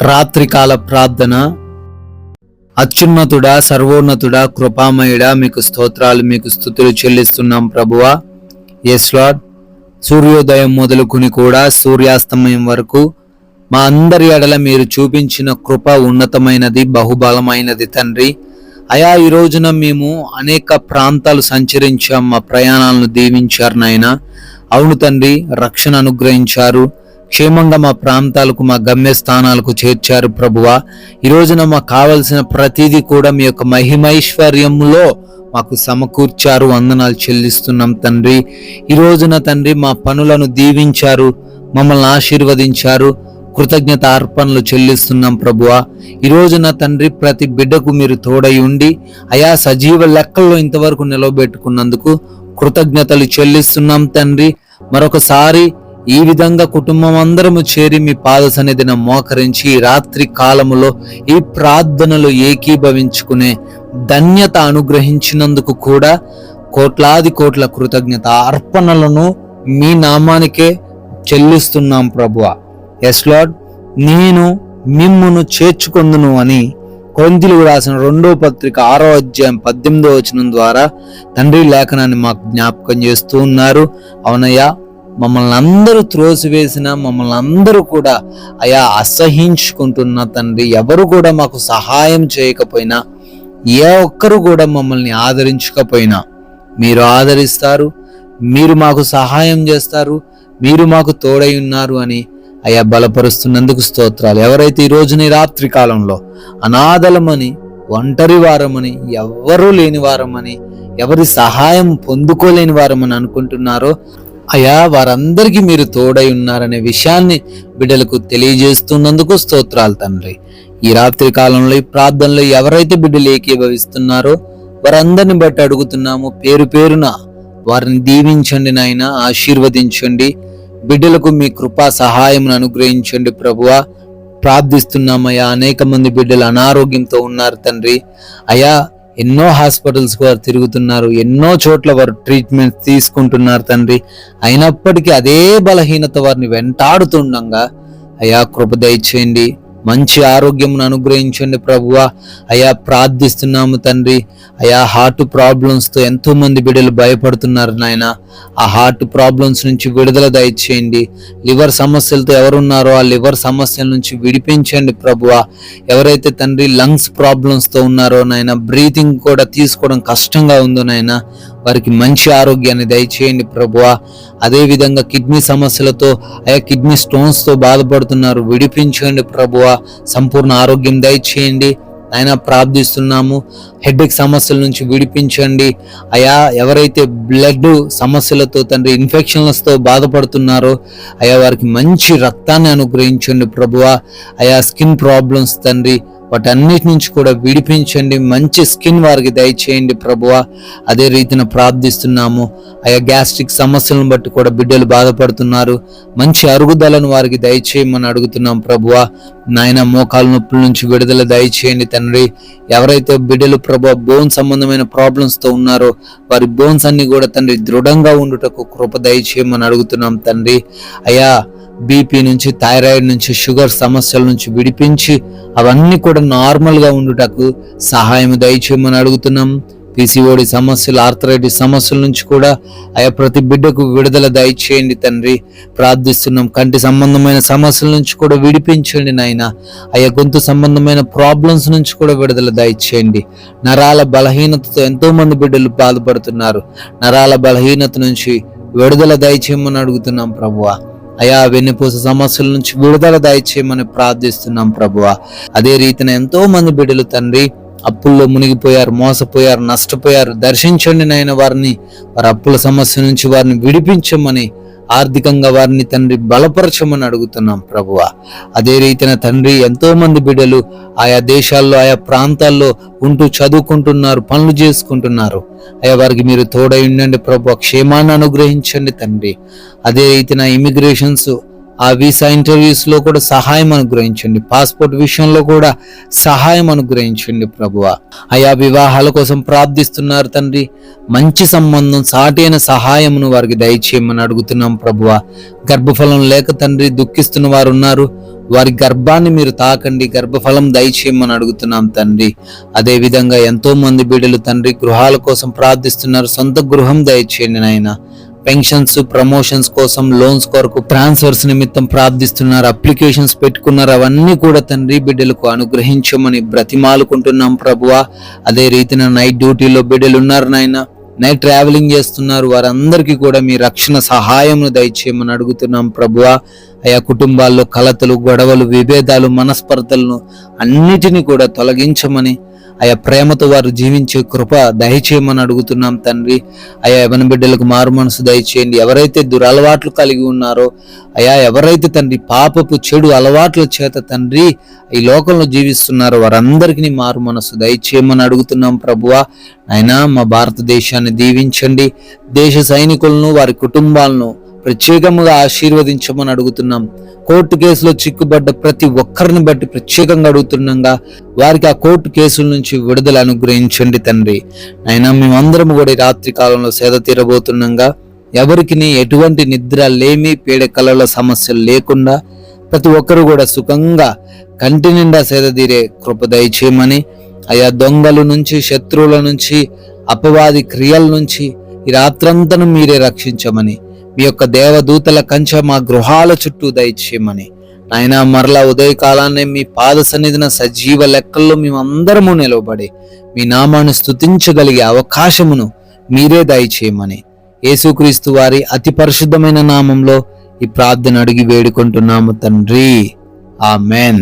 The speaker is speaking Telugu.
రాత్రికాల ప్రార్థన. అత్యున్నతుడా, సర్వోన్నతుడా, కృపామయుడా, మీకు స్తోత్రాలు, మీకు స్తుతులు చెల్లిస్తున్నాం ప్రభువా. ఎస్ లార్డ్, సూర్యోదయం మొదలుకుని కూడా సూర్యాస్తమయం వరకు మా అందరి ఎడల మీరు చూపించిన కృప ఉన్నతమైనది, బహుబలమైనది తండ్రి. అయా, ఈ రోజున మేము అనేక ప్రాంతాలు సంచరించాం, మా ప్రయాణాలను దీవించారు నాయన. అవును తండ్రి, రక్షణ అనుగ్రహించారు, క్షేమంగా మా ప్రాంతాలకు, మా గమ్యస్థానాలకు చేర్చారు ప్రభువా. ఈ రోజున మాకు కావలసిన ప్రతిదీ కూడా మీ యొక్క మహిమైశ్వర్యంలో మాకు సమకూర్చారు. వందనాలు చెల్లిస్తున్నాం తండ్రి. ఈ రోజున తండ్రి మా పనులను దీవించారు, మమ్మల్ని ఆశీర్వదించారు. కృతజ్ఞత అర్పణలు చెల్లిస్తున్నాం ప్రభువా. ఈ రోజున తండ్రి ప్రతి బిడ్డకు మీరు తోడై ఉండి అయా సజీవ లెక్కల్లో ఇంతవరకు నిలవబెట్టుకున్నందుకు కృతజ్ఞతలు చెల్లిస్తున్నాం తండ్రి. మరొకసారి ఈ విధంగా కుటుంబం అందరము చేరి మీ పాద సన్నిధిన మోకరించి ఈ రాత్రి కాలములో ఈ ప్రార్థనలు ఏకీభవించుకునే ధన్యత అనుగ్రహించినందుకు కూడా కోట్లాది కోట్ల కృతజ్ఞత అర్పణలను మీ నామానికే చెల్లిస్తున్నాం ప్రభువా. ఎస్ లార్డ్, నేను మిమ్మును చేర్చుకొందును అని కొరింథీయులకు రాసిన 2వ పత్రిక 6వ అధ్యాయం 18వ వచనం ద్వారా తండ్రి లేఖనాన్ని మాకు జ్ఞాపకం చేస్తూ ఉన్నారు. అవునయ్యా, మమ్మల్ని అందరూ త్రోసివేసిన, మమ్మల్ని అందరూ కూడా అయా అసహించుకుంటున్న తండ్రి, ఎవరు కూడా మాకు సహాయం చేయకపోయినా, ఏ ఒక్కరు కూడా మమ్మల్ని ఆదరించకపోయినా మీరు ఆదరిస్తారు, మీరు మాకు సహాయం చేస్తారు, మీరు మాకు తోడై ఉన్నారు అని అయా బలపరుస్తున్నందుకు స్తోత్రాలు. ఎవరైతే ఈ రోజుని రాత్రి కాలంలో అనాథలమని, ఒంటరి వారమని, ఎవ్వరూ లేని వారమని, ఎవరి సహాయం పొందుకోలేని వారమని అనుకుంటున్నారో అయా వారందరికీ మీరు తోడై ఉన్నారనే విషయాన్ని బిడ్డలకు తెలియజేస్తున్నందుకు స్తోత్రాలు తండ్రి. ఈ రాత్రి కాలంలో ఈ ప్రార్థనలో ఎవరైతే బిడ్డలు ఏకీభవిస్తున్నారో వారందరిని బట్టి అడుగుతున్నాము, పేరు పేరున వారిని దీవించండి నాయన, ఆశీర్వదించండి. బిడ్డలకు మీ కృపా సహాయం అనుగ్రహించండి ప్రభువా. ప్రార్థిస్తున్నామయ్యా, అనేక మంది బిడ్డలు అనారోగ్యంతో ఉన్నారు తండ్రి. అయా, ఎన్నో హాస్పిటల్స్ వారు తిరుగుతున్నారు, ఎన్నో చోట్ల వారు ట్రీట్మెంట్ తీసుకుంటున్నారు తండ్రి. అయినప్పటికీ అదే బలహీనత వారిని వెంటాడుతుండగా అయా కృప దయచేయండి, మంచి ఆరోగ్యమును అనుగ్రహించండి ప్రభువా. అయా ప్రార్థిస్తున్నాము తండ్రి. అయా హార్ట్ ప్రాబ్లమ్స్తో ఎంతో మంది బిడ్డలు భయపడుతున్నారు నాయన. ఆ హార్ట్ ప్రాబ్లమ్స్ నుంచి విడుదల దయచేయండి. లివర్ సమస్యలతో ఎవరున్నారో ఆ లివర్ సమస్యల నుంచి విడిపించండి ప్రభువా. ఎవరైతే తండ్రి లంగ్స్ ప్రాబ్లమ్స్తో ఉన్నారో నాయన, బ్రీతింగ్ కూడా తీసుకోవడం కష్టంగా ఉందో నాయన, వారికి మంచి ఆరోగ్యాన్ని దయచేయండి ప్రభువా. అదేవిధంగా కిడ్నీ సమస్యలతో, అయా కిడ్నీ స్టోన్స్తో బాధపడుతున్నారు, విడిపించండి ప్రభువా. సంపూర్ణ ఆరోగ్యం దయచేయండి ఆయన. ప్రార్థిస్తున్నాము, హెడేక్ సమస్యల నుంచి విడిపించండి అయా. ఎవరైతే బ్లడ్ సమస్యలతో తండ్రి ఇన్ఫెక్షన్లతో బాధపడుతున్నారో అయా వారికి మంచి రక్తాన్ని అనుగ్రహించండి ప్రభువా. అయా స్కిన్ ప్రాబ్లమ్స్ తండ్రి వాటన్నిటి నుంచి కూడా విడిపించండి, మంచి స్కిన్ వారికి దయచేయండి ప్రభువా. అదే రీతిన ప్రార్థిస్తున్నాము అయా గ్యాస్ట్రిక్ సమస్యలను బట్టి కూడా బిడ్డలు బాధపడుతున్నారు, మంచి అరుగుదలను వారికి దయచేయమని అడుగుతున్నాం ప్రభువా. నాయన మోకాలు నొప్పుల నుంచి విడుదల దయచేయండి తండ్రి. ఎవరైతే బిడ్డలు ప్రభువా బోన్ సంబంధమైన ప్రాబ్లమ్స్తో ఉన్నారో వారి బోన్స్ అన్ని కూడా తండ్రి దృఢంగా ఉండుటకు కృప దయచేయమని అడుగుతున్నాం తండ్రి. అయా బీపీ నుంచి, థైరాయిడ్ నుంచి, షుగర్ సమస్యల నుంచి విడిపించి అవన్నీ కూడా నార్మల్గా ఉండుటకు సహాయం దయచేయమని అడుగుతున్నాం. పీసీఓడి సమస్యలు, ఆర్థరైటిస్ సమస్యల నుంచి కూడా అయా ప్రతి బిడ్డకు విడుదల దయచేయండి తండ్రి. ప్రార్థిస్తున్నాం, కంటి సంబంధమైన సమస్యల నుంచి కూడా విడిపించండి నాయన. అయా గొంతు సంబంధమైన ప్రాబ్లమ్స్ నుంచి కూడా విడుదల దయచేయండి. నరాల బలహీనతతో ఎంతో మంది బిడ్డలు బాధపడుతున్నారు, నరాల బలహీనత నుంచి విడుదల దయచేయమని అడుగుతున్నాం ప్రభువా. అయా వెన్నుపూస సమస్యల నుంచి విడుదల దయచేయమని ప్రార్థిస్తున్నాం ప్రభువా. అదే రీతిన ఎంతో మంది బిడ్డలు తండ్రి అప్పుల్లో మునిగిపోయారు, మోసపోయారు, నష్టపోయారు. దర్శించండి నాయన వారిని, వారి అప్పుల సమస్య నుంచి వారిని విడిపించమని, ఆర్థికంగా వారిని తండ్రి బలపరచమని అడుగుతున్నాం ప్రభువా. అదే రీతిన తండ్రి ఎంతో మంది బిడ్డలు ఆయా దేశాల్లో, ఆయా ప్రాంతాల్లో ఉంటూ చదువుకుంటున్నారు, పనులు చేసుకుంటున్నారు. అయ్యా వారికి మీరు తోడై ఉండండి ప్రభువా, క్షేమాన్ని అనుగ్రహించండి తండ్రి. అదే రీతిన ఇమిగ్రేషన్స్, ఆ వీసా ఇంటర్వ్యూస్ లో కూడా సహాయం అనుగ్రహించండి, పాస్పోర్ట్ విషయంలో కూడా సహాయం అనుగ్రహించండి ప్రభువా. ఆయా వివాహాల కోసం ప్రార్థిస్తున్నారు తండ్రి, మంచి సంబంధం, సాటైన సహాయమును వారికి దయచేయమని అడుగుతున్నాం ప్రభువా. గర్భఫలం లేక తండ్రి దుఃఖిస్తున్న వారు ఉన్నారు, వారి గర్భాన్ని మీరు తాకండి, గర్భఫలం దయచేయమని అడుగుతున్నాం తండ్రి. అదే విధంగా ఎంతో మంది బిడ్డలు తండ్రి గృహాల కోసం ప్రార్థిస్తున్నారు. సొంత గృహం దయచేయండి నాయన. పెన్షన్స్, ప్రమోషన్స్ కోసం, లోన్స్ కొరకు, ట్రాన్స్ఫర్స్ నిమిత్తం ప్రార్థిస్తున్నారు, అప్లికేషన్స్ పెట్టుకున్నారు. అవన్నీ కూడా తండ్రి బిడ్డలకు అనుగ్రహించమని బ్రతిమాలుకుంటున్నాం ప్రభువా. అదే రీతిన నైట్ డ్యూటీలో బిడ్డలు ఉన్నారు నాయన, నైట్ ట్రావెలింగ్ చేస్తున్నారు. వారందరికీ కూడా మీ రక్షణ సహాయమును దయచేయమని అడుగుతున్నాం ప్రభువా. ఆయా కుటుంబాల్లో కలతలు, గొడవలు, విభేదాలు, మనస్పర్ధలను అన్నిటినీ కూడా తొలగించమని, ఆయా ప్రేమతో వారు జీవించే కృప దయచేయమని అడుగుతున్నాం తండ్రి. ఆయా యవన బిడ్డలకు మారు మనసు దయచేయండి. ఎవరైతే దురలవాట్లు కలిగి ఉన్నారో, ఎవరైతే తండ్రి పాపపు చెడు అలవాట్ల చేత తండ్రి ఈ లోకంలో జీవిస్తున్నారో వారందరికీ మారు మనసు దయచేయమని అడుగుతున్నాం ప్రభువా. అయినా మా భారతదేశాన్ని దీవించండి. దేశ సైనికులను, వారి కుటుంబాలను ప్రత్యేకంగా ఆశీర్వదించమని అడుగుతున్నాం. కోర్టు కేసులో చిక్కుబడ్డ ప్రతి ఒక్కరిని బట్టి ప్రత్యేకంగా అడుగుతున్నాగా వారికి ఆ కోర్టు కేసుల నుంచి విడుదల అనుగ్రహించండి తండ్రి. అయినా మేమందరం కూడా ఈ రాత్రి కాలంలో సేద తీరబోతున్నాగా ఎవరికి ఎటువంటి నిద్ర లేమి, పీడకలల సమస్యలు లేకుండా ప్రతి ఒక్కరు కూడా సుఖంగా కంటి నిండా సేద తీరే కృప దయచేయమని, ఆయా దొంగల నుంచి, శత్రువుల నుంచి, అపవాది క్రియల నుంచి ఈ రాత్రంతను మీరే రక్షించమని, మీ యొక్క దేవదూతల కంచె మా గృహాల చుట్టూ దయచేయమని, ఆయన మరలా ఉదయకాలాన్ని మీ పాద సన్నిధిన సజీవ లెక్కల్లో మేమందరము నిలవబడి మీ నామాన్ని స్తుతించగలిగే అవకాశమును మీరే దయచేయమని యేసుక్రీస్తు వారి అతి పరిశుద్ధమైన నామంలో ఈ ప్రార్థన అడిగి వేడుకుంటున్నాము తండ్రి. ఆమెన్.